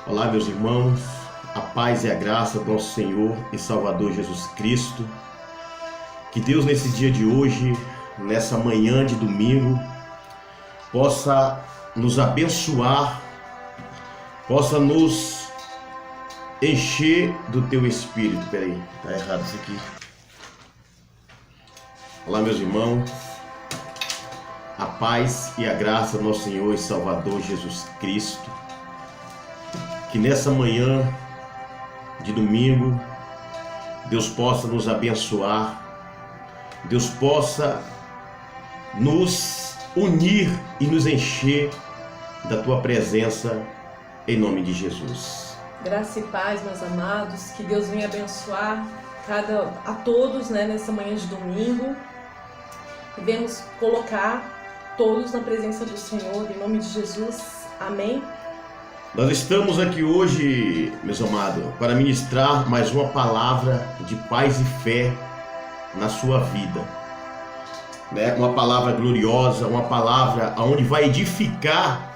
Olá, meus irmãos, a paz e a graça do nosso Senhor e Salvador Jesus Cristo. Que Deus nesse dia de hoje, nessa manhã de domingo, possa nos abençoar, possa nos encher do teu Espírito. Peraí, tá errado isso aqui. Olá, meus irmãos, a paz e a graça do nosso Senhor e Salvador Jesus Cristo. Que nessa manhã de domingo, Deus possa nos abençoar, Deus possa nos unir e nos encher da Tua presença, em nome de Jesus. Graça e paz, meus amados, que Deus venha abençoar a todos, nessa manhã de domingo. E venhamos colocar todos na presença do Senhor, em nome de Jesus. Amém. Nós estamos aqui hoje, meus amados, para ministrar mais uma palavra de paz e fé na sua vida, Uma palavra gloriosa, uma palavra onde vai edificar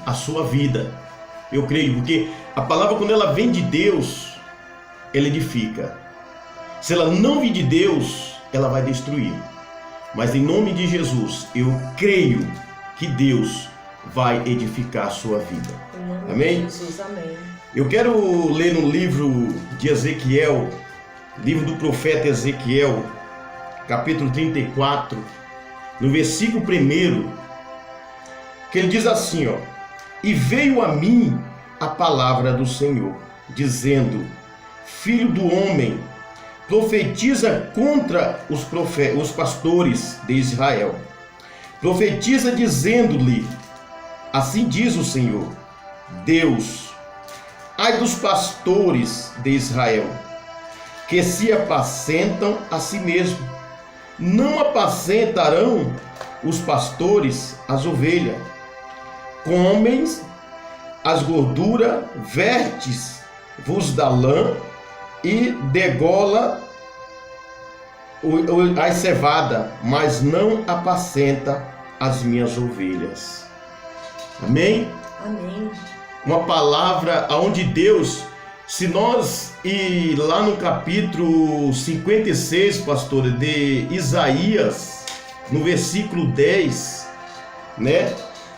a sua vida. Eu creio, porque a palavra, quando ela vem de Deus, ela edifica. Se ela não vem de Deus, ela vai destruir. Mas em nome de Jesus, eu creio que Deus vai edificar a sua vida. Amém? Jesus, amém. Eu quero ler no livro de Ezequiel, livro do profeta Ezequiel, capítulo 34, no versículo 1, que ele diz assim, E veio a mim a palavra do Senhor, dizendo, Filho do homem, profetiza contra os pastores de Israel. Profetiza dizendo-lhe, assim diz o Senhor, Deus, ai dos pastores de Israel, que se apacentam a si mesmos. Não apacentarão os pastores as ovelhas, comem as gorduras, vertes-vos da lã e degola a cevada, mas não apacenta as minhas ovelhas. Amém? Amém. Uma palavra onde Deus, se nós ir lá no capítulo 56, pastor, de Isaías, no versículo 10,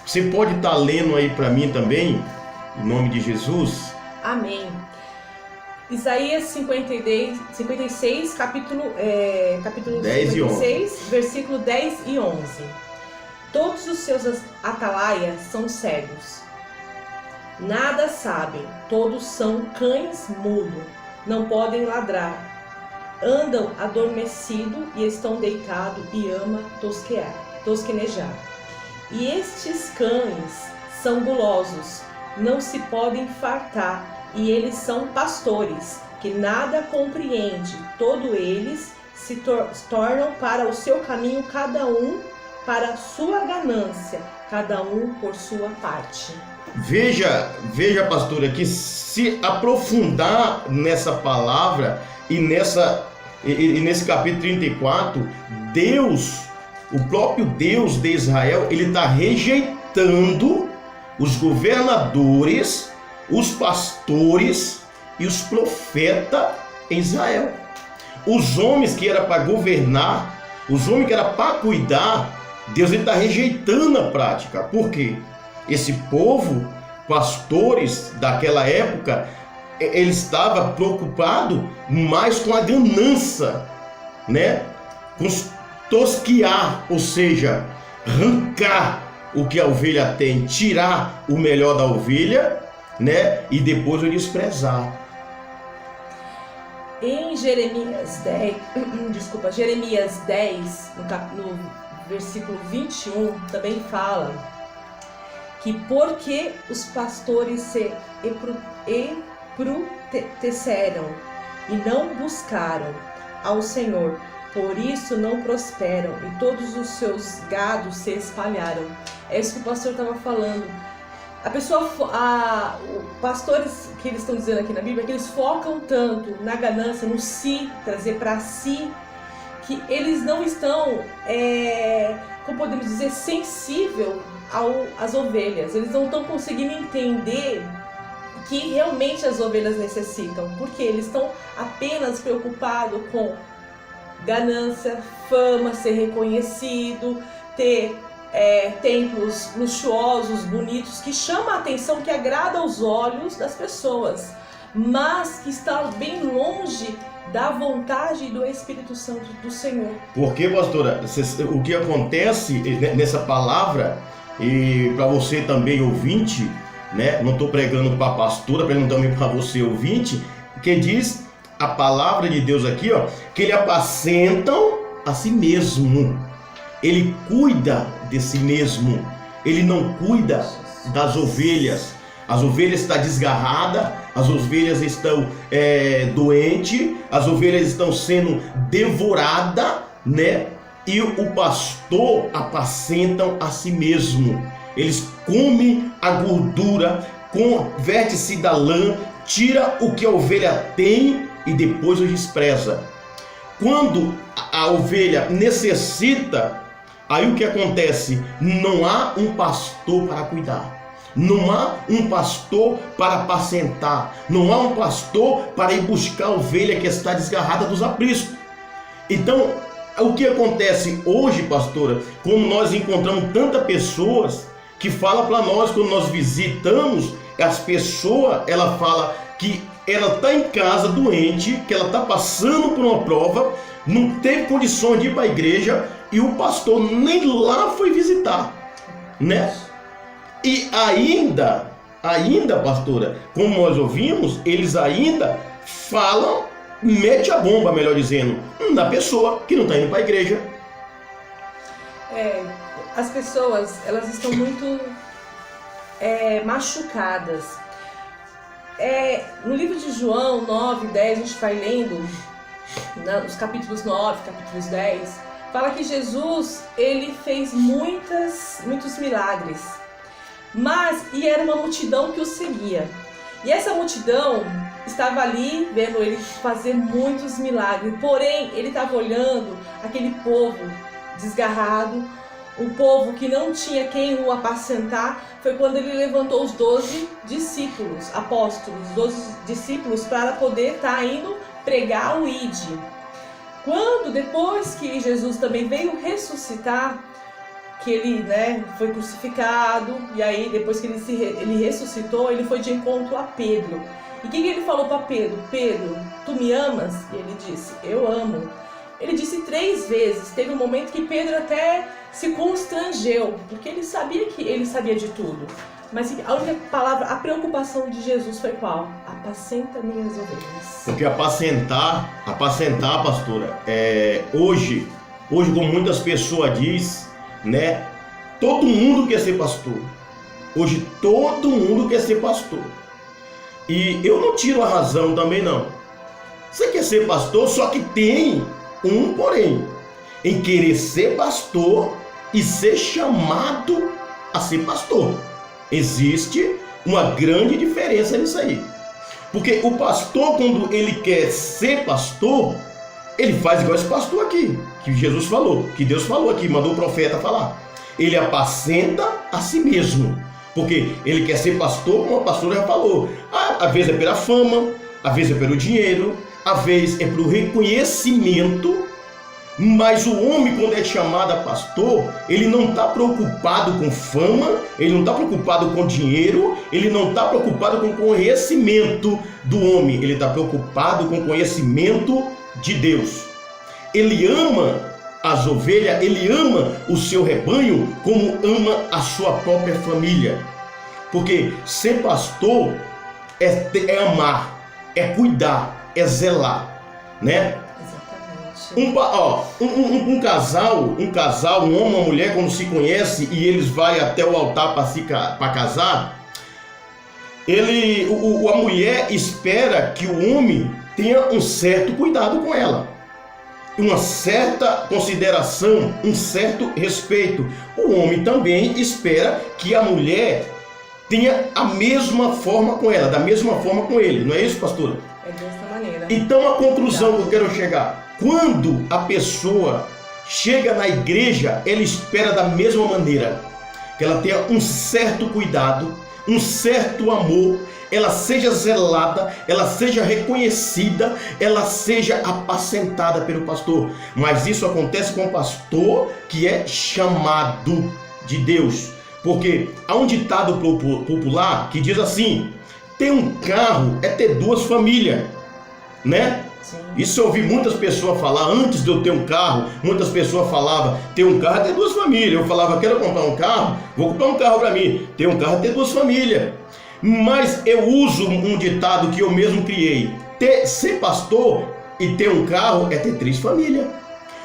Você pode estar lendo aí para mim também, em nome de Jesus. Amém. Isaías 56, capítulo 10 e 11. 56, versículo 10 e 11. Todos os seus atalaias são cegos, nada sabem, todos são cães mudos, não podem ladrar, andam adormecidos e estão deitados e amam tosquenejar. E estes cães são gulosos, não se podem fartar, e eles são pastores, que nada compreende, todos eles se tornam para o seu caminho, cada um para a sua ganância, cada um por sua parte. Veja, pastora, que se aprofundar nessa palavra e nesse capítulo 34, Deus, o próprio Deus de Israel, ele está rejeitando os governadores, os pastores e os profetas em Israel. Os homens que eram para governar, os homens que eram para cuidar, Deus está rejeitando a prática. Por quê? Esse povo, pastores daquela época, ele estava preocupado mais com a ganância, com tosquiar, ou seja, arrancar o que a ovelha tem, tirar o melhor da ovelha, e depois o desprezar. Em Jeremias 10, no versículo 21, também fala que porque os pastores se embruteceram e não buscaram ao Senhor, por isso não prosperam e todos os seus gados se espalharam. É isso que o pastor estava falando. Os pastores que eles estão dizendo aqui na Bíblia, que eles focam tanto na ganância, no si, trazer para si, que eles não estão, como podemos dizer, sensível às ovelhas. Eles não estão conseguindo entender que realmente as ovelhas necessitam, porque eles estão apenas preocupados com ganância, fama, ser reconhecido, ter templos luxuosos, bonitos, que chamam a atenção, que agrada aos olhos das pessoas, mas que está bem longe da vontade do Espírito Santo do Senhor. Porque, pastora, o que acontece nessa palavra, e para você também ouvinte, né? Não estou pregando para a pastora, pregando também para você ouvinte, que diz a palavra de Deus aqui, ó, que ele apacentam a si mesmo. Ele cuida de si mesmo. Ele não cuida das ovelhas. As ovelhas estão desgarradas, as ovelhas estão doentes, as ovelhas estão sendo devoradas, né? E o pastor apacentam a si mesmo. Eles comem a gordura, converte-se da lã, tira o que a ovelha tem e depois o despreza. Quando a ovelha necessita, aí o que acontece? Não há um pastor para cuidar. Não há um pastor para apacentar. Não há um pastor para ir buscar a ovelha que está desgarrada dos apriscos. Então, o que acontece hoje, pastora, como nós encontramos tantas pessoas que falam para nós, quando nós visitamos, as pessoas, ela fala que ela está em casa doente, que ela está passando por uma prova, não teve condições de ir para a igreja e o pastor nem lá foi visitar, né? E ainda, pastora, como nós ouvimos, eles ainda falam, mete a bomba, melhor dizendo, na pessoa que não está indo para a igreja. As pessoas, elas estão muito machucadas. No livro de João 9, 10, a gente vai lendo, nos capítulos 9, capítulos 10, fala que Jesus, ele fez muitos milagres. E era uma multidão que o seguia. E essa multidão estava ali vendo ele fazer muitos milagres. Porém, ele estava olhando aquele povo desgarrado, um povo que não tinha quem o apacentar. Foi quando ele levantou os 12 discípulos, apóstolos, 12 discípulos, para poder estar indo pregar o ID. Quando, depois que Jesus também veio ressuscitar, que ele foi crucificado, e aí depois que ele ressuscitou, ele foi de encontro a Pedro. E o que ele falou para Pedro? Pedro, tu me amas? E ele disse, eu amo. Ele disse 3 vezes. Teve um momento que Pedro até se constrangeu, porque ele sabia que ele sabia de tudo. Mas a única palavra, a preocupação de Jesus foi qual? Apacenta minhas ovelhas. Porque apacentar, pastora, hoje como muitas pessoas dizem, né? Todo mundo quer ser pastor. Hoje todo mundo quer ser pastor. E eu não tiro a razão também não. Você quer ser pastor, só que tem um porém. Em querer ser pastor e ser chamado a ser pastor. Existe uma grande diferença nisso aí. Porque o pastor, quando ele quer ser pastor, ele faz igual esse pastor aqui, que Jesus falou, que Deus falou aqui, mandou o profeta falar. Ele apacenta a si mesmo, porque ele quer ser pastor, como a pastora já falou. Às vezes é pela fama, às vezes é pelo dinheiro, às vezes é pelo reconhecimento. Mas o homem, quando é chamado a pastor, ele não está preocupado com fama, ele não está preocupado com dinheiro, ele não está preocupado com conhecimento do homem, ele está preocupado com conhecimento de Deus. Ele ama as ovelhas, ele ama o seu rebanho como ama a sua própria família. Porque ser pastor é amar, é cuidar, é zelar, né? Um casal, um homem e uma mulher, quando se conhece e eles vão até o altar para casar, a mulher espera que o homem tenha um certo cuidado com ela, uma certa consideração, um certo respeito. O homem também espera que a mulher tenha a mesma forma com ela, da mesma forma com ele. Não é isso, pastora? É dessa maneira. Então a conclusão que eu quero chegar: quando a pessoa chega na igreja, ela espera da mesma maneira, que ela tenha um certo cuidado, um certo amor, ela seja zelada, ela seja reconhecida, ela seja apacentada pelo pastor. Mas isso acontece com o pastor que é chamado de Deus. Porque há um ditado popular que diz assim: ter um carro é ter duas famílias, né? Sim. Isso eu ouvi muitas pessoas falar. Antes de eu ter um carro, muitas pessoas falavam: ter um carro é ter duas famílias. Eu falava: quero comprar um carro, vou comprar um carro para mim. Ter um carro é ter duas famílias. Mas eu uso um ditado que eu mesmo criei: ser pastor e ter um carro é ter três famílias.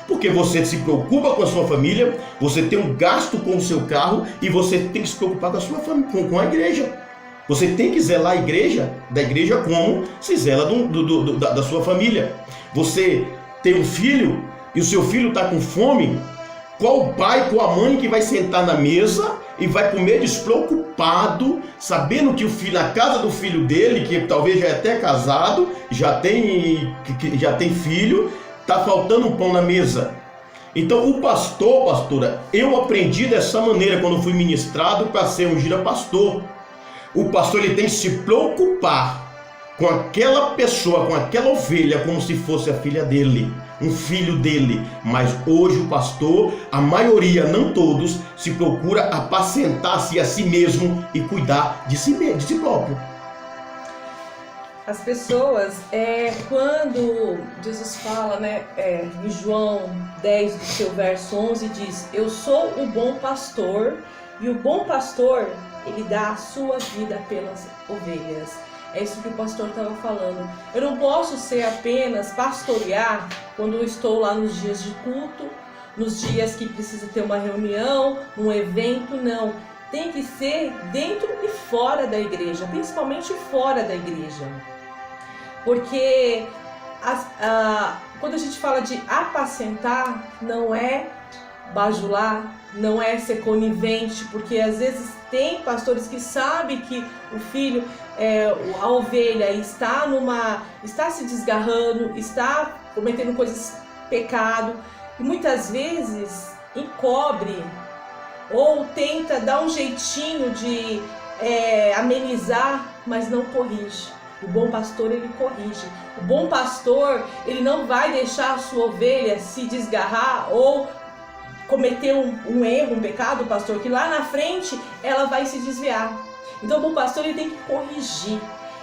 Porque você se preocupa com a sua família, você tem um gasto com o seu carro e você tem que se preocupar com a sua família, com a igreja. Você tem que zelar da igreja como se zela da sua família. Você tem um filho e o seu filho está com fome. Qual o pai, qual a mãe que vai sentar na mesa e vai comer despreocupado, sabendo que o filho, na casa do filho dele, que talvez já é até casado, já tem filho, está faltando um pão na mesa? Então o pastor, pastora, eu aprendi dessa maneira quando fui ministrado para ser ungido a pastor. O pastor ele tem que se preocupar com aquela pessoa, com aquela ovelha, como se fosse a filha dele, um filho dele. Mas hoje o pastor, a maioria, não todos, se procura apacentar-se a si mesmo e cuidar de si próprio. As pessoas, quando Jesus fala, né, em João 10, do seu verso 11, diz: eu sou o bom pastor, e o bom pastor, ele dá a sua vida pelas ovelhas. É isso que o pastor estava falando. Eu não posso ser apenas pastorear quando eu estou lá nos dias de culto, nos dias que precisa ter uma reunião, um evento, não. Tem que ser dentro e fora da igreja, principalmente fora da igreja. Porque quando a gente fala de apacentar, não é bajular, não é ser conivente, porque às vezes tem pastores que sabem que o filho, a ovelha está se desgarrando, está cometendo pecado, e muitas vezes encobre ou tenta dar um jeitinho de amenizar, mas não corrige. O bom pastor, ele corrige. O bom pastor, ele não vai deixar a sua ovelha se desgarrar ou cometer um erro, um pecado, pastor, que lá na frente ela vai se desviar. Então o bom pastor, ele tem que corrigir.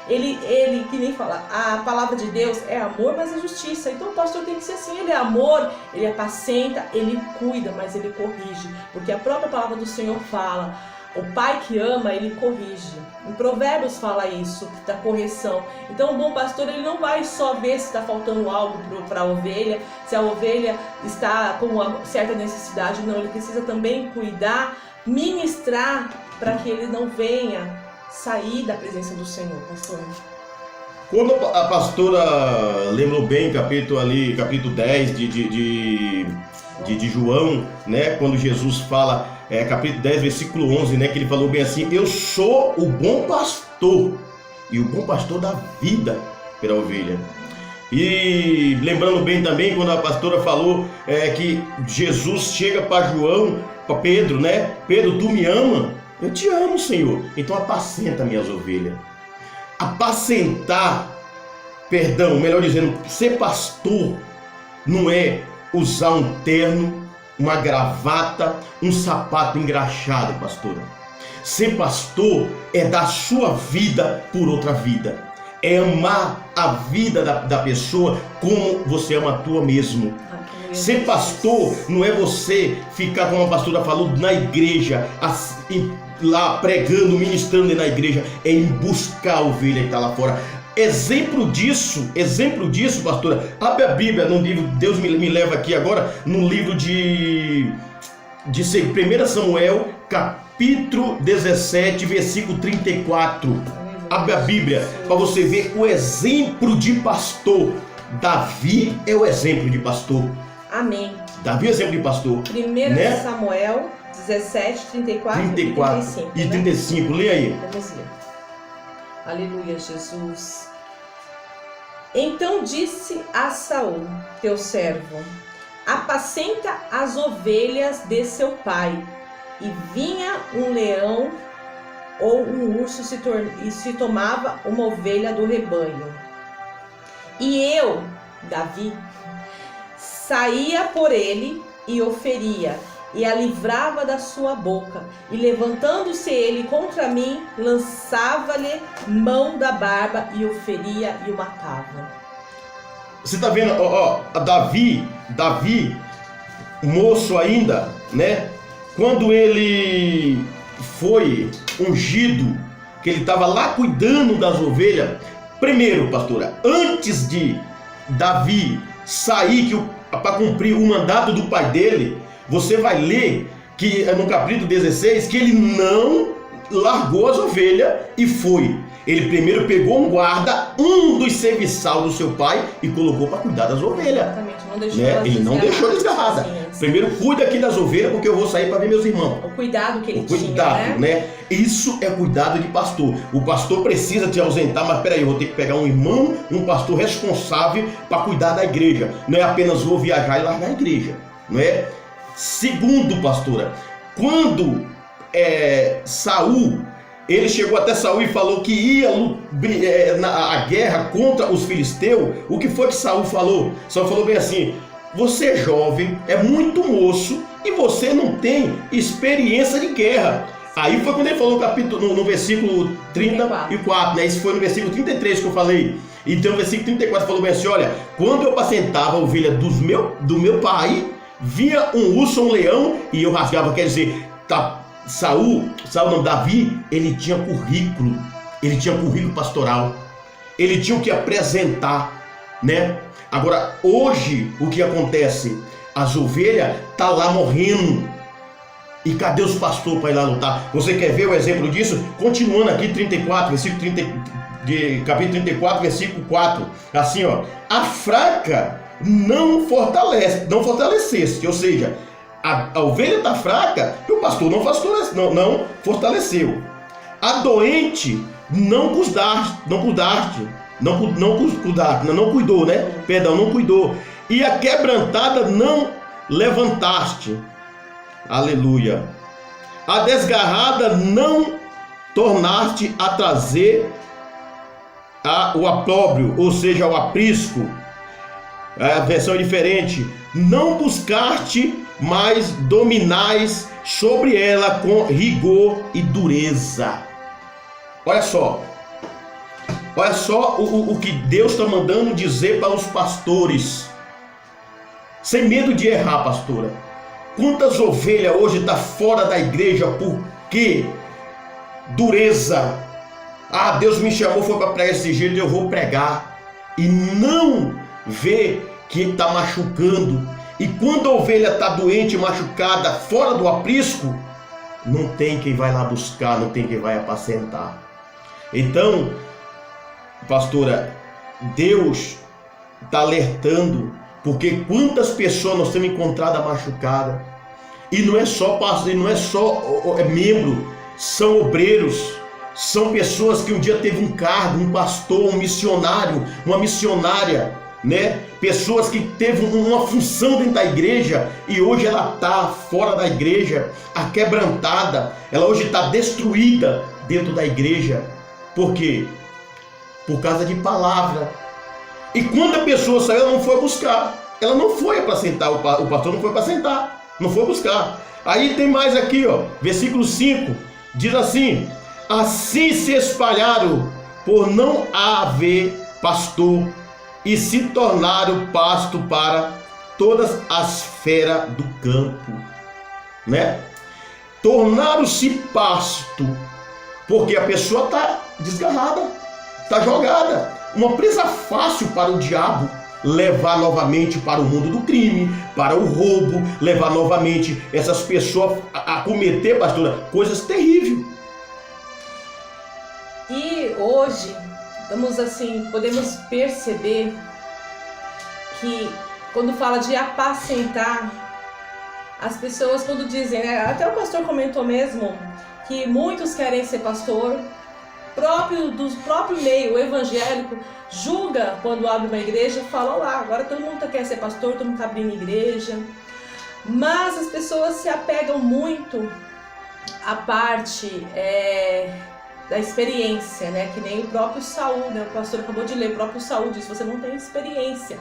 Ele que nem fala, a palavra de Deus é amor, mas é justiça. Então o pastor tem que ser assim, ele é amor, ele apacenta, ele cuida, mas ele corrige. Porque a própria palavra do Senhor fala: o pai que ama, ele corrige. Em Provérbios fala isso, da correção. Então o bom pastor, ele não vai só ver se está faltando algo para a ovelha, se a ovelha está com uma certa necessidade. Não, ele precisa também cuidar, ministrar, para que ele não venha sair da presença do Senhor, pastor. Quando a pastora lembrou bem, capítulo 10 de João, né, quando Jesus fala, capítulo 10, versículo 11, né, que ele falou bem assim: eu sou o bom pastor, e o bom pastor dá vida pela ovelha. E lembrando bem também, quando a pastora falou que Jesus chega para João, para Pedro, né, Pedro, tu me ama? Eu te amo, Senhor, então apacenta minhas ovelhas. Melhor dizendo, ser pastor não é usar um terno, uma gravata, um sapato engraxado, pastora. Ser pastor é dar sua vida por outra vida. É amar a vida da pessoa como você ama a tua mesmo. Ser pastor não é você ficar, como a pastora falou, na igreja, lá pregando, ministrando na igreja. É em buscar a ovelha que está lá fora. Exemplo disso, pastora, abre a Bíblia no livro, Deus me leva aqui agora, no livro de 1 Samuel, capítulo 17, versículo 34. Abre a Bíblia para você ver o exemplo de pastor. Davi é o exemplo de pastor. Amém. Davi é o exemplo de pastor. 1 Samuel 17, 34 e 35. E 35, lê aí. Vamos ler. Aleluia, Jesus. Então disse a Saul, teu servo: apacenta as ovelhas de seu pai. E vinha um leão ou um urso se tomava uma ovelha do rebanho. E eu, Davi, saía por ele e o feria, e a livrava da sua boca, e levantando-se ele contra mim, lançava-lhe mão da barba, e o feria e o matava. Você tá vendo, Davi, moço ainda, né? Quando ele foi ungido, que ele estava lá cuidando das ovelhas. Primeiro, pastora, antes de Davi sair para cumprir o mandato do pai dele, você vai ler que no capítulo 16 que ele não largou as ovelhas e foi. Ele primeiro pegou um guarda, um dos serviçais do seu pai, e colocou para cuidar das ovelhas. Exatamente, não deixou, né? Ele não deixou desgarrada. Primeiro cuida aqui das ovelhas, porque eu vou sair para ver meus irmãos. O cuidado que ele cuidado, tinha, né? Isso é cuidado de pastor. O pastor precisa te ausentar, mas peraí, eu vou ter que pegar um irmão, um pastor responsável para cuidar da igreja. Não é apenas vou viajar e largar a igreja, não é? Segundo, pastora, quando Saul, ele chegou até Saul e falou que ia a guerra contra os filisteus. O que foi que Saul falou? Saul falou bem assim: você é jovem, é muito moço e você não tem experiência de guerra. Aí foi quando ele falou no versículo 34, né? Isso foi no versículo 33 que eu falei. Então no versículo 34 falou bem assim: olha, quando eu apacentava a ovelha do meu pai, vinha um urso ou um leão e eu rasgava. Quer dizer, Saul não, Davi, ele tinha currículo pastoral, ele tinha o que apresentar, né? Agora, hoje, o que acontece? As ovelhas tá lá morrendo, e cadê os pastores para ir lá lutar? Você quer ver o exemplo disso? Continuando aqui, 34, capítulo 34, versículo 4, assim, ó: a fraca não fortalecesse, ou seja, a ovelha está fraca e o pastor não fortaleceu. A doente não cuidou, né? Perdão, não cuidou. E a quebrantada não levantaste. Aleluia. A desgarrada não tornaste a trazer o opróbrio, ou seja, o aprisco. A versão é diferente. Não buscaste, mas dominais sobre ela com rigor e dureza. Olha só o que Deus está mandando dizer para os pastores, sem medo de errar, pastora. Quantas ovelhas hoje estão fora da igreja porque dureza? Deus me chamou, foi para pregar desse jeito, eu vou pregar, e não vê que está machucando. E quando a ovelha está doente, machucada, fora do aprisco, não tem quem vai lá buscar, não tem quem vai apacentar. Então, pastora, Deus está alertando, porque quantas pessoas nós temos encontrado machucadas, e não é só pastor, não é só membro, são obreiros, são pessoas que um dia teve um cargo, um pastor, um missionário, uma missionária, né? Pessoas que teve uma função dentro da igreja e hoje ela está fora da igreja, aquebrantada, ela hoje está destruída dentro da igreja. Por quê? Por causa de palavra. E quando a pessoa saiu, ela não foi buscar, ela não foi apacentar, o pastor não foi apacentar, não foi buscar. Aí tem mais aqui, ó, versículo 5, diz assim: assim se espalharam por não haver pastor, e se tornaram pasto para todas as feras do campo, né? Tornaram-se pasto, porque a pessoa está desgarrada, está jogada, uma presa fácil para o diabo levar novamente para o mundo do crime, para o roubo, levar novamente essas pessoas a cometer, pastora, coisas terríveis. E hoje podemos perceber que quando fala de apacentar, as pessoas quando dizem, né, até o pastor comentou mesmo, que muitos querem ser pastor, do próprio meio evangélico, julga quando abre uma igreja, fala lá, agora todo mundo quer ser pastor, todo mundo está abrindo igreja, mas as pessoas se apegam muito à parte da experiência, né? Que nem o próprio Saul, né? O pastor acabou de ler, o próprio Saul disse, você não tem experiência.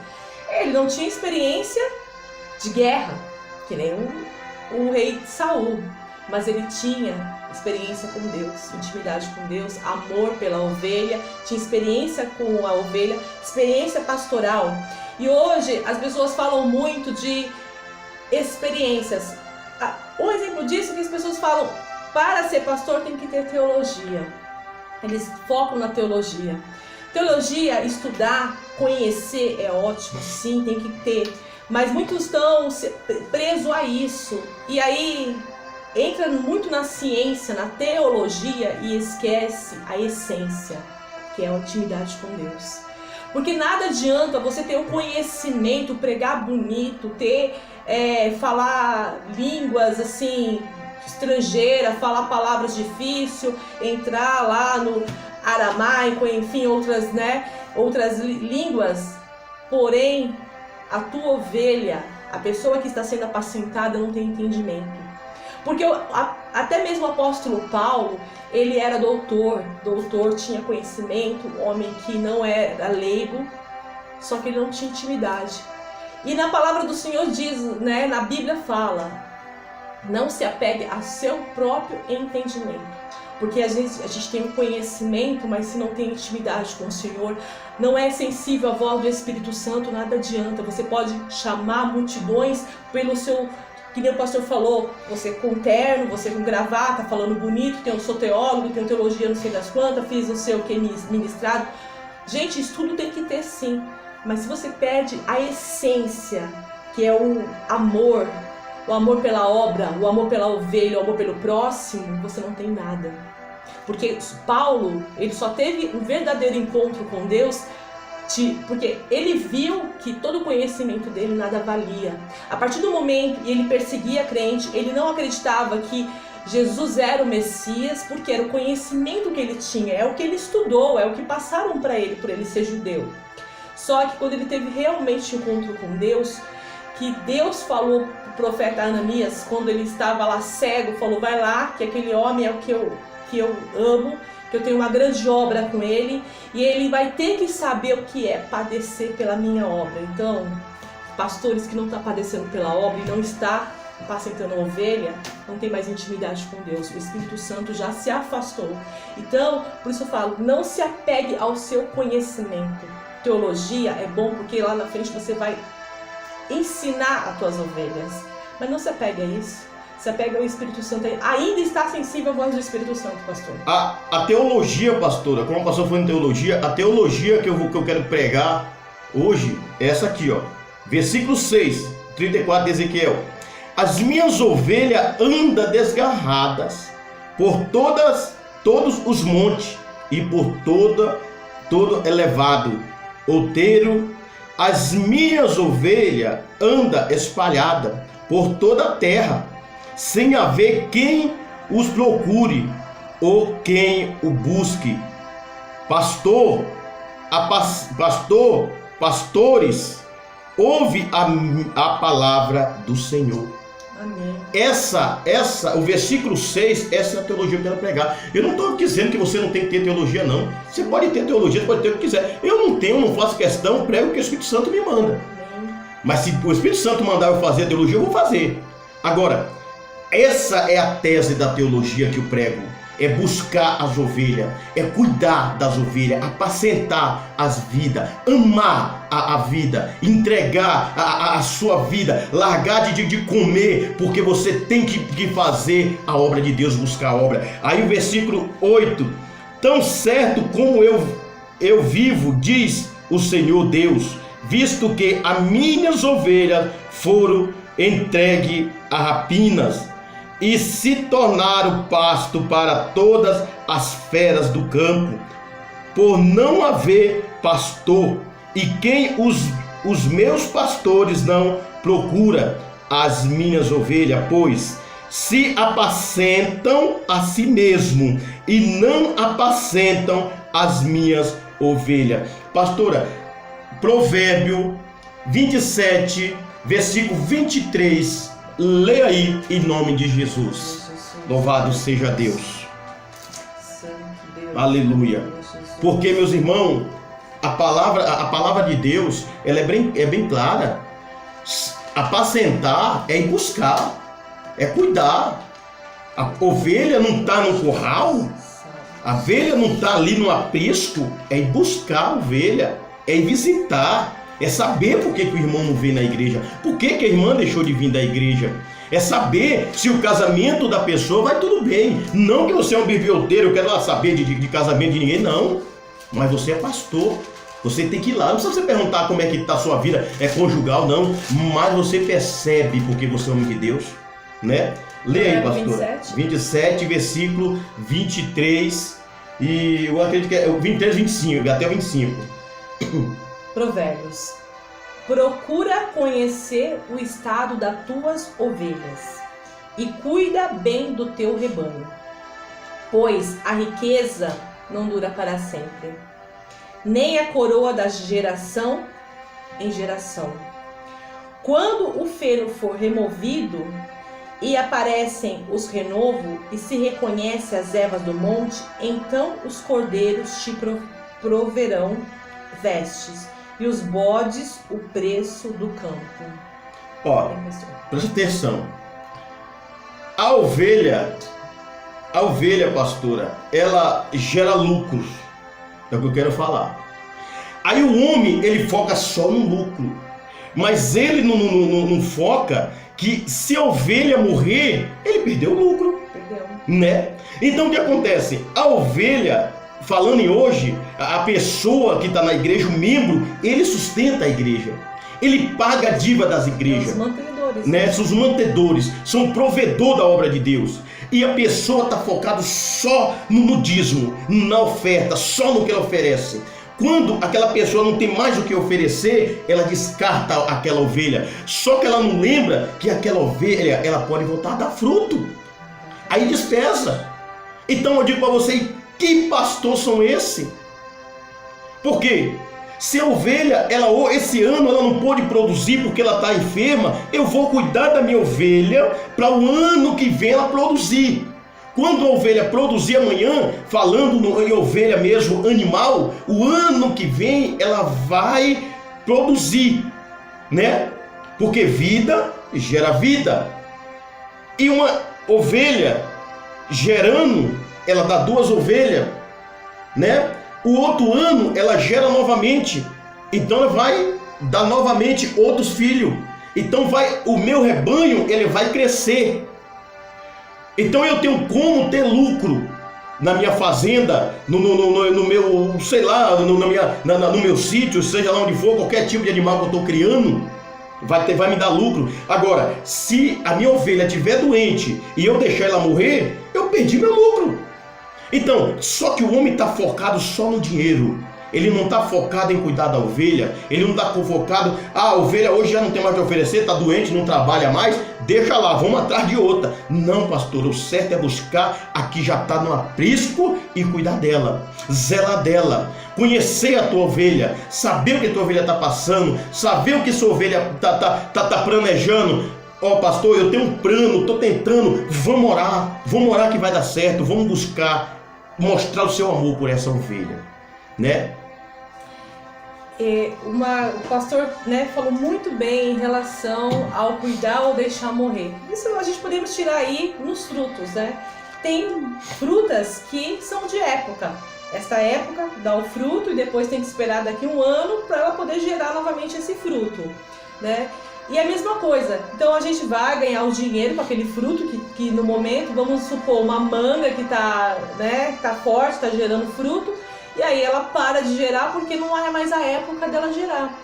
Ele não tinha experiência de guerra, que nem o rei Saul, mas ele tinha experiência com Deus, intimidade com Deus, amor pela ovelha, tinha experiência com a ovelha, experiência pastoral. E hoje as pessoas falam muito de experiências. Um exemplo disso é que as pessoas falam, para ser pastor tem que ter teologia. Eles focam na teologia. Teologia, estudar, conhecer é ótimo, sim, tem que ter. Mas muitos estão presos a isso. E aí entra muito na ciência, na teologia e esquece a essência, que é a intimidade com Deus. Porque nada adianta você ter o conhecimento, pregar bonito, falar línguas assim estrangeira, falar palavras difíceis, entrar lá no aramaico, enfim, outras línguas. Porém, a tua ovelha, a pessoa que está sendo apacentada, não tem entendimento. Porque até mesmo o apóstolo Paulo, ele era doutor, tinha conhecimento, homem que não era leigo, só que ele não tinha intimidade. E na palavra do Senhor diz, né, na Bíblia fala, não se apegue ao seu próprio entendimento. Porque às vezes a gente tem um conhecimento, mas se não tem intimidade com o Senhor, não é sensível à voz do Espírito Santo, nada adianta. Você pode chamar multidões pelo seu, que nem o pastor falou, você com terno, você com gravata, falando bonito, eu sou teólogo, tenho teologia não sei das quantas, fiz não sei o que ministrado. Gente, isso tudo tem que ter sim. Mas se você perde a essência, que é o amor pela obra, o amor pela ovelha, o amor pelo próximo, você não tem nada. Porque Paulo, ele só teve um verdadeiro encontro com Deus, porque ele viu que todo o conhecimento dele nada valia. A partir do momento que ele perseguia crente, ele não acreditava que Jesus era o Messias, porque era o conhecimento que ele tinha, é o que ele estudou, é o que passaram para ele, por ele ser judeu. Só que quando ele teve realmente um encontro com Deus, que Deus falou para o profeta Ananias, quando ele estava lá cego, falou, vai lá, que aquele homem é o que eu amo, que eu tenho uma grande obra com ele, e ele vai ter que saber o que é padecer pela minha obra. Então, pastores que não estão padecendo pela obra e não está apacentando a ovelha, não tem mais intimidade com Deus. O Espírito Santo já se afastou. Então, por isso eu falo, não se apegue ao seu conhecimento. Teologia é bom porque lá na frente você vai ensinar as tuas ovelhas, mas não se apegue a isso. Se apega ao Espírito Santo. Ainda está sensível à voz do Espírito Santo, pastor. A teologia, pastora, como o pastor foi em teologia, a teologia que eu quero pregar hoje é essa aqui, ó. Versículo 6, 34 de Ezequiel. As minhas ovelhas andam desgarradas por todos os montes e por todo elevado outeiro. As minhas ovelhas andam espalhadas por toda a terra, sem haver quem os procure ou quem o busque. Pastores, ouve a palavra do Senhor. Amém. O versículo 6, essa é a teologia que eu quero pregar. Eu não estou dizendo que você não tem que ter teologia, não. Você pode ter teologia, você pode ter o que quiser. Eu não tenho, não faço questão, prego o que o Espírito Santo me manda. Amém. Mas se o Espírito Santo mandar eu fazer a teologia, eu vou fazer. Agora, essa é a tese da teologia que eu prego. É buscar as ovelhas, é cuidar das ovelhas, apacentar as vidas, amar a vida, entregar a sua vida, largar de comer, porque você tem que fazer a obra de Deus, buscar a obra. Aí o versículo 8, tão certo como eu vivo, diz o Senhor Deus, visto que as minhas ovelhas foram entregues a rapinas, e se tornaram pasto para todas as feras do campo, por não haver pastor, e quem os meus pastores não procura as minhas ovelhas, pois se apacentam a si mesmo e não apacentam as minhas ovelhas. Pastora, Provérbio 27, versículo 23, lê aí em nome de Jesus. Louvado seja Deus. Santo Deus. Aleluia. Jesus. Porque, meus irmãos, a palavra de Deus, ela é bem clara. Apacentar é ir buscar, é cuidar. A ovelha não está no curral, a ovelha não está ali no aprisco, é ir buscar a ovelha, é ir visitar, é saber por que o irmão não vem na igreja, por que a irmã deixou de vir da igreja. É saber se o casamento da pessoa vai tudo bem. Não que você é um biblioteiro, eu quero lá saber de casamento de ninguém, não. Mas você é pastor. Você tem que ir lá. Não precisa você perguntar como é que está a sua vida conjugal, não. Mas você percebe porque você é homem de Deus, né? Leia aí, pastora. 27, versículo 23. E eu acredito que é 23, 25, até o 25. Provérbios. Procura conhecer o estado das tuas ovelhas e cuida bem do teu rebanho, pois a riqueza não dura para sempre, nem a coroa da geração em geração. Quando o feno for removido e aparecem os renovos e se reconhece as ervas do monte, então os cordeiros te proverão vestes e os bodes o preço do campo. Ó, presta atenção. A ovelha, pastora, ela gera lucros. É o que eu quero falar. Aí o homem, ele foca só no lucro. Mas ele não foca que se a ovelha morrer, ele perdeu o lucro. Perdeu. Né? Então o que acontece? A ovelha, falando em hoje, a pessoa que está na igreja, o membro, ele sustenta a igreja. Ele paga a dívida das igrejas. Os mantedores. Né? São os mantedores, são o provedor da obra de Deus. E a pessoa está focada só no dízimo, na oferta, só no que ela oferece. Quando aquela pessoa não tem mais o que oferecer, ela descarta aquela ovelha. Só que ela não lembra que aquela ovelha, ela pode voltar a dar fruto. Aí despesa. Então eu digo para você, que pastor são esse? Por quê? Se a ovelha, esse ano ela não pôde produzir porque ela está enferma, eu vou cuidar da minha ovelha para o ano que vem ela produzir. Quando a ovelha produzir amanhã, falando em ovelha mesmo, animal, o ano que vem ela vai produzir, né? Porque vida gera vida. E uma ovelha gerando, ela dá 2 ovelhas, né? O outro ano ela gera novamente, então ela vai dar novamente outros filhos. Então o meu rebanho ele vai crescer. Então eu tenho como ter lucro na minha fazenda, no meu, sei lá, no meu sítio, seja lá onde for, qualquer tipo de animal que eu estou criando, vai me dar lucro. Agora, se a minha ovelha estiver doente e eu deixar ela morrer, eu perdi meu lucro. Então, só que o homem está focado só no dinheiro. Ele não está focado em cuidar da ovelha. Ele não está focado, a ovelha hoje já não tem mais o que oferecer, está doente, não trabalha mais, deixa lá, vamos atrás de outra. Não, pastor, o certo é buscar a que já está no aprisco e cuidar dela, zelar dela, conhecer a tua ovelha, saber o que a tua ovelha está passando, saber o que sua ovelha está planejando. Ó, pastor, eu tenho um plano, estou tentando, vamos orar que vai dar certo, vamos buscar mostrar o seu amor por essa ovelha, né? O pastor, né, falou muito bem em relação ao cuidar ou deixar morrer. Isso a gente podemos tirar aí nos frutos, né? Tem frutas que são de época. Esta época dá o fruto e depois tem que esperar daqui um ano para ela poder gerar novamente esse fruto, né? E a mesma coisa, então a gente vai ganhar o dinheiro com aquele fruto que no momento, vamos supor, uma manga que está, né, tá forte, está gerando fruto, e aí ela para de gerar porque não é mais a época dela gerar.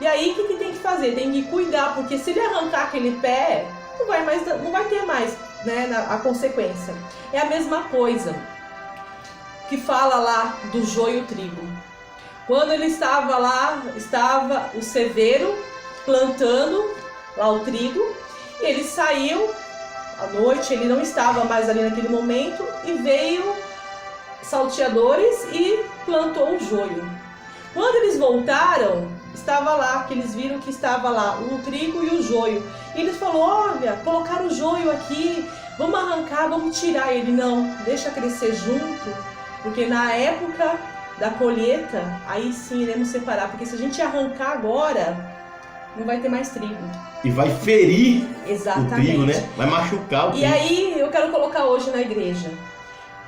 E aí o que tem que fazer? Tem que cuidar, porque se ele arrancar aquele pé, não vai ter mais, né, a consequência. É a mesma coisa que fala lá do joio e o trigo. Quando ele estava lá, estava o ceveiro plantando lá o trigo, e ele saiu à noite, ele não estava mais ali naquele momento, e veio salteadores e plantou o joio. Quando eles voltaram, estava lá, que eles viram que estava lá o trigo e o joio, e eles falaram: olha, colocaram o joio aqui, vamos arrancar, vamos tirar. Ele: não, deixa crescer junto, Porque na época da colheita, aí sim iremos separar. Porque se a gente arrancar agora, não vai ter mais trigo. E vai ferir Exatamente. o trigo, né? Vai machucar o trigo. E aí eu quero colocar hoje na igreja.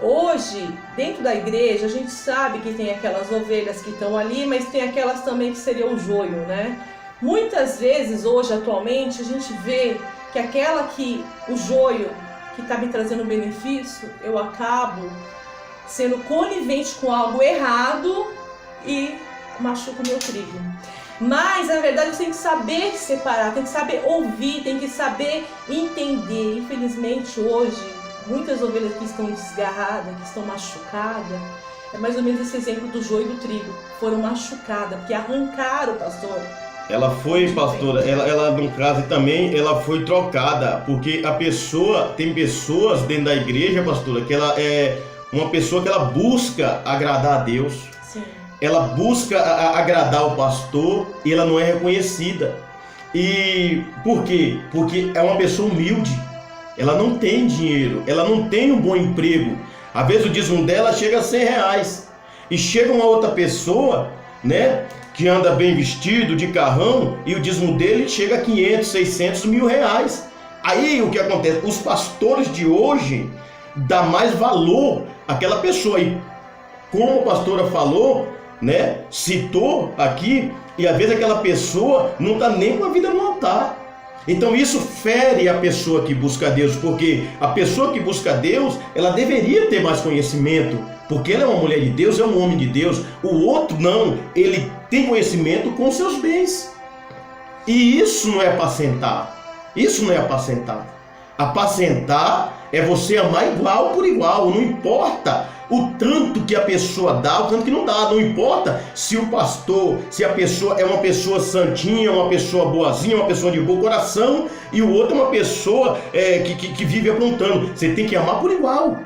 Hoje, dentro da igreja, a gente sabe que tem aquelas ovelhas que estão ali, mas tem aquelas também que seria o joio, né? Muitas vezes, hoje, atualmente, a gente vê que aquela que, o joio, que está me trazendo benefício, eu acabo sendo conivente com algo errado e machuco o meu trigo. Mas, na verdade, você tem que saber separar, tem que saber ouvir, tem que saber entender. Infelizmente, hoje, muitas ovelhas que estão desgarradas, que estão machucadas, é mais ou menos esse exemplo do joio e do trigo. Foram machucadas, porque arrancaram, pastor. Ela foi, pastora, ela no caso também, ela foi trocada, porque a pessoa, tem pessoas dentro da igreja, pastora, que ela é uma pessoa que ela busca agradar a Deus. Sim. Ela busca agradar o pastor e ela não é reconhecida. E por quê? Porque é uma pessoa humilde. Ela não tem dinheiro, ela não tem um bom emprego. Às vezes o dízimo dela chega a R$100. E chega uma outra pessoa, né, que anda bem vestido, de carrão, e o dízimo dele chega a 500, 600, R$1.000. Aí o que acontece? Os pastores de hoje dão mais valor àquela pessoa. E como a pastora falou, né, citou aqui, e às vezes aquela pessoa não está nem com a vida no altar. Então isso fere a pessoa que busca Deus, porque a pessoa que busca Deus, ela deveria ter mais conhecimento, porque ela é uma mulher de Deus, é um homem de Deus. O outro não, ele tem conhecimento com seus bens. E isso não é apacentar. Isso não é apacentar. Apacentar é você amar igual por igual, não importa o tanto que a pessoa dá, o tanto que não dá, não importa se o pastor, se a pessoa é uma pessoa santinha, uma pessoa boazinha, uma pessoa de bom coração, e o outro é uma pessoa que vive aprontando. Você tem que amar por igual,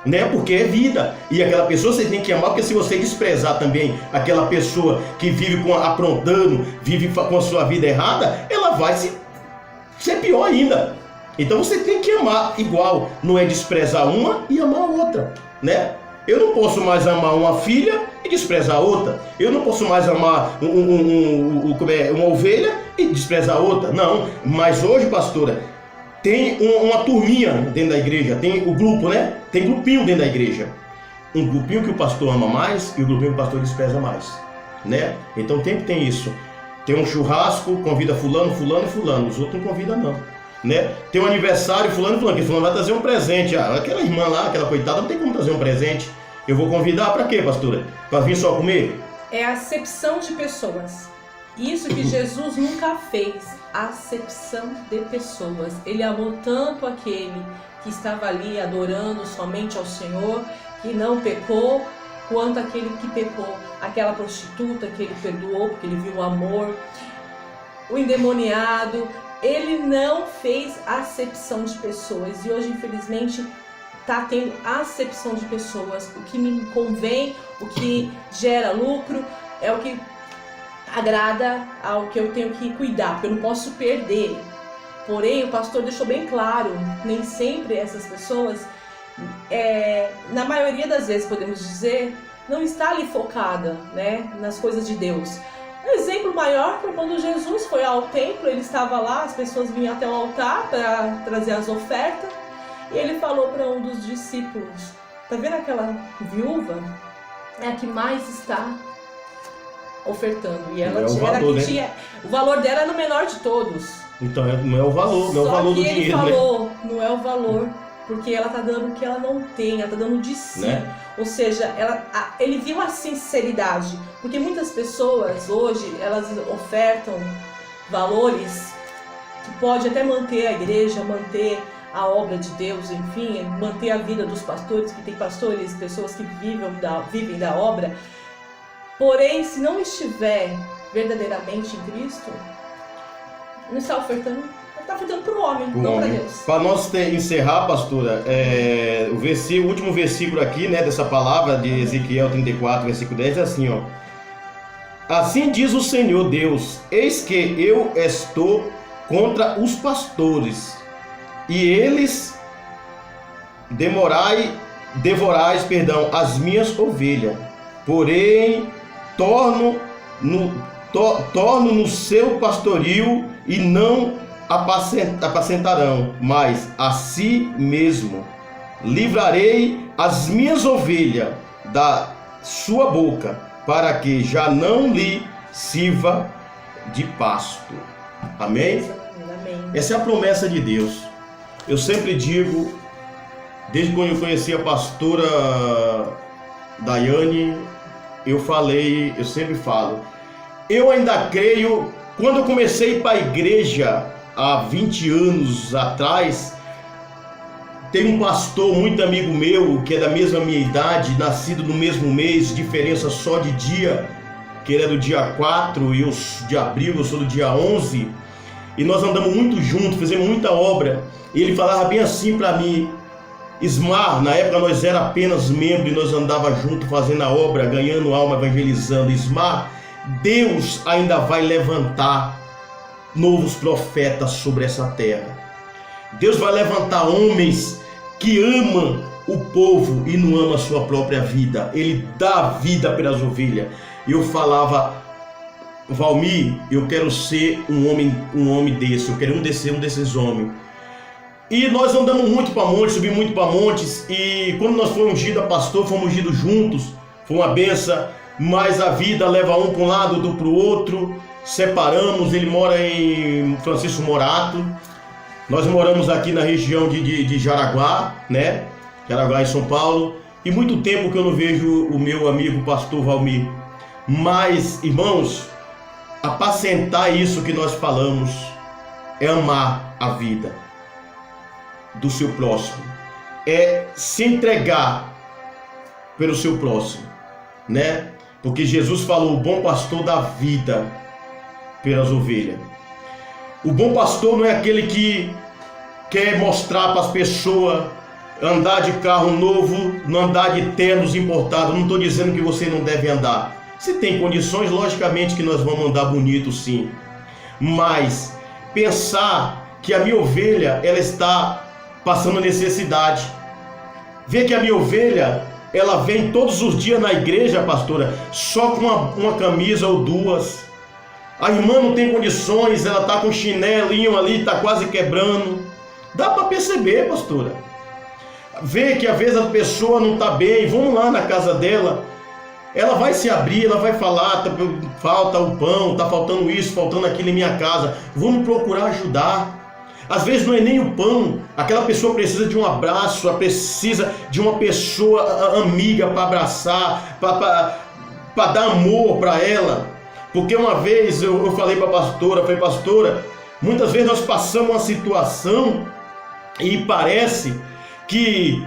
né? Porque é vida, e aquela pessoa você tem que amar, porque se você desprezar também aquela pessoa que vive aprontando, vive com a sua vida errada, ela vai ser pior ainda. Então você tem que amar igual, não é desprezar uma e amar a outra, né? Eu não posso mais amar uma filha e desprezar a outra. Eu não posso mais amar uma ovelha e desprezar a outra. Não, mas hoje, pastora, tem uma turminha dentro da igreja, tem o grupo, né? Tem grupinho dentro da igreja. Um grupinho que o pastor ama mais e o grupinho que o pastor despreza mais, né? Então tem isso. Tem um churrasco, convida fulano, fulano e fulano. Os outros não convidam não, né? Tem um aniversário, fulano, que fulano vai trazer um presente. Aquela irmã lá, aquela coitada, não tem como trazer um presente. Eu vou convidar para quê, pastora? Para vir só comer? É acepção de pessoas. Isso que Jesus nunca fez, acepção de pessoas. Ele amou tanto aquele que estava ali adorando somente ao Senhor, que não pecou, quanto aquele que pecou. Aquela prostituta que ele perdoou porque ele viu o amor, o endemoniado. Ele não fez acepção de pessoas, e hoje, infelizmente, está tendo acepção de pessoas. O que me convém, o que gera lucro, é o que agrada ao que eu tenho que cuidar, porque eu não posso perder. Porém, o pastor deixou bem claro, nem sempre essas pessoas, na maioria das vezes, podemos dizer, não está ali focada, né, nas coisas de Deus. Um exemplo maior foi quando Jesus foi ao templo, ele estava lá, as pessoas vinham até o altar para trazer as ofertas, e ele falou para um dos discípulos: tá vendo aquela viúva? É a que mais está ofertando. E ela era que tinha. O valor dela era o menor de todos. Então não é o valor, não é o valor do dinheiro. Só que ele falou, né? Não é o valor, porque ela está dando o que ela não tem, ela está dando de si. Né? Ou seja, ele viu a sinceridade, porque muitas pessoas hoje, elas ofertam valores que pode até manter a igreja, manter a obra de Deus, enfim, manter a vida dos pastores, que tem pastores, pessoas que vivem da obra. Porém, se não estiver verdadeiramente em Cristo, não está ofertando, está ofertando para o homem, não para Deus. Para nós encerrar, pastora, o último versículo aqui, né, dessa palavra de Ezequiel 34, versículo 10, é assim, ó. Assim diz o Senhor Deus: eis que eu estou contra os pastores, e eles demorai devorais, as minhas ovelhas, porém torno no seu pastoril e não apacentarão, mas a si mesmo. Livrarei as minhas ovelhas da sua boca, para que já não lhe sirva de pasto. Amém? Amém. Essa é a promessa de Deus. Eu sempre digo, desde quando eu conheci a pastora Daiane, eu sempre falo, eu ainda creio. Quando eu comecei para a igreja há 20 anos atrás, tem um pastor muito amigo meu, que é da mesma minha idade, nascido no mesmo mês, diferença só de dia, que ele é do dia 4 e eu de abril, eu sou do dia 11, e nós andamos muito juntos, fizemos muita obra, e ele falava bem assim para mim: Ismar, na época nós era apenas membro e nós andava junto fazendo a obra, ganhando alma, evangelizando. Ismar, Deus ainda vai levantar novos profetas sobre essa terra. Deus vai levantar homens que amam o povo e não amam a sua própria vida. Ele dá vida pelas ovelhas. E eu falava: Valmir, eu quero ser um homem desse, eu quero um desses homens. E nós andamos muito para montes, subimos muito para montes, e quando nós fomos ungidos a pastor, fomos ungidos juntos, foi uma benção, mas a vida leva um para um lado, outro para o outro, separamos. Ele mora em Francisco Morato, nós moramos aqui na região de Jaraguá, né? Jaraguá, em São Paulo, e muito tempo que eu não vejo o meu amigo pastor Valmir. Mas, irmãos, apacentar isso que nós falamos é amar a vida do seu próximo, é se entregar pelo seu próximo, né? Porque Jesus falou: o bom pastor dá vida pelas ovelhas. O bom pastor não é aquele que quer mostrar para as pessoas, andar de carro novo, não andar de ternos importados. Não estou dizendo que você não deve andar. Se tem condições, logicamente que nós vamos andar bonito, sim. Mas pensar que a minha ovelha, ela está passando necessidade. Ver que a minha ovelha, ela vem todos os dias na igreja, pastora, só com uma camisa ou duas. A irmã não tem condições, ela está com um chinelinho ali, está quase quebrando. Dá para perceber, pastora. Ver que às vezes a pessoa não está bem, vamos lá na casa dela. Ela vai se abrir, ela vai falar: falta o pão, está faltando isso, faltando aquilo em minha casa. Vamos procurar ajudar. Às vezes não é nem o pão, aquela pessoa precisa de um abraço, ela precisa de uma pessoa amiga para abraçar, para dar amor para ela. Porque uma vez eu falei para a pastora, falei: pastora, muitas vezes nós passamos uma situação e parece que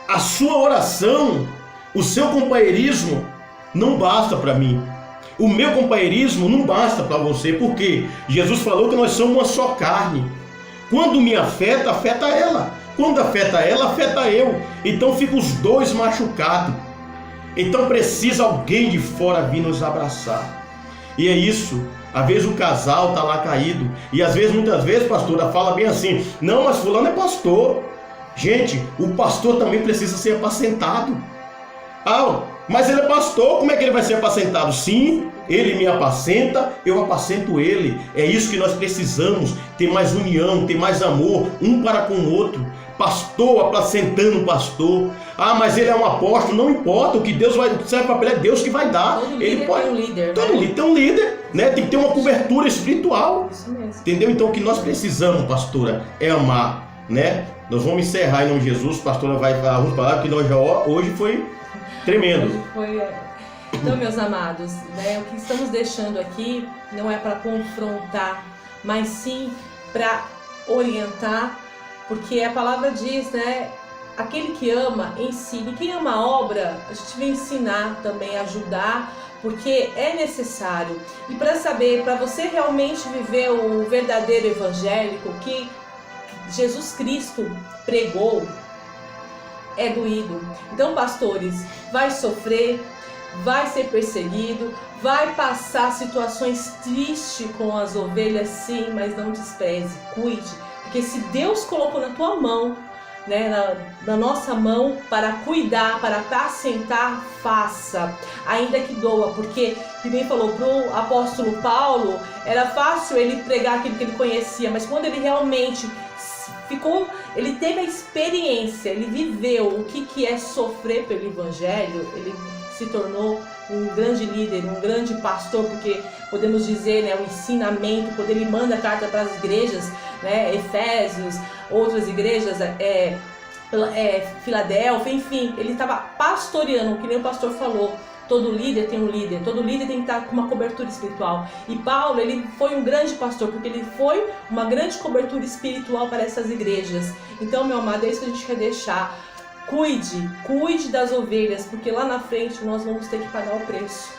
a sua oração, o seu companheirismo não basta para mim. O meu companheirismo não basta para você, porque Jesus falou que nós somos uma só carne. Quando me afeta, afeta ela. Quando afeta ela, afeta eu. Então fica os dois machucados. Então precisa alguém de fora vir nos abraçar. E é isso. Às vezes o casal está lá caído. E às vezes, muitas vezes, pastora fala bem assim: não, mas fulano é pastor. Gente, o pastor também precisa ser apacentado. Ah, mas ele é pastor, como é que ele vai ser apacentado? Sim, ele me apacenta, eu apacento ele. É isso que nós precisamos, ter mais união, ter mais amor, um para com o outro. Pastor apacentando o pastor. Ah, mas ele é um apóstolo, não importa, o que Deus vai serve para ele é Deus que vai dar. Todo ele líder pode, tem um líder, todo né? líder tem um líder, né? Tem que ter uma cobertura espiritual. Isso mesmo. Entendeu? Então o que nós precisamos, pastora, é amar, né? Nós vamos encerrar em nome de Jesus. A pastora vai falar algumas palavras que nós já hoje foi tremendo. Então, meus amados, né, o que estamos deixando aqui não é para confrontar, mas sim para orientar, porque a palavra diz, né, aquele que ama, ensine. Quem ama a obra, a gente vai ensinar também, ajudar, porque é necessário. E para saber, para você realmente viver o verdadeiro evangélico que Jesus Cristo pregou, é doído. Então, pastores, vai sofrer, vai ser perseguido, vai passar situações tristes com as ovelhas, sim, mas não despreze, cuide, porque se Deus colocou na tua mão né, na nossa mão para cuidar, para apacentar, faça, ainda que doa, porque, que nem falou, para o apóstolo Paulo, era fácil ele pregar aquilo que ele conhecia, mas quando ele realmente ele teve a experiência, ele viveu o que é sofrer pelo evangelho, ele se tornou um grande líder, um grande pastor, porque podemos dizer, né, o ensinamento, quando ele manda carta para as igrejas, né, Efésios, outras igrejas, Filadélfia, enfim, ele estava pastoreando, que nem o pastor falou. Todo líder tem um líder, todo líder tem que estar com uma cobertura espiritual. E Paulo, ele foi um grande pastor, porque ele foi uma grande cobertura espiritual para essas igrejas. Então, meu amado, é isso que a gente quer deixar. Cuide das ovelhas, porque lá na frente nós vamos ter que pagar o preço.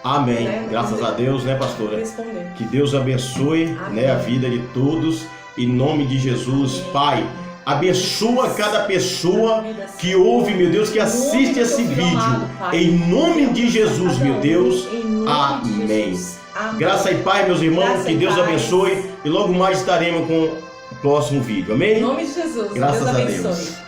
Amém. Né? Graças a Deus, né, pastora? Responder. Que Deus abençoe, né, a vida de todos. Em nome de Jesus, Amém. Pai. Abençoa cada pessoa que ouve, meu Deus, que assiste esse vídeo. Em nome de Jesus, meu Deus. Amém. Graça e Pai, meus irmãos. Que Deus abençoe. E logo mais estaremos com o próximo vídeo. Amém? Em nome de Jesus. Graças Deus a abençoe. Deus.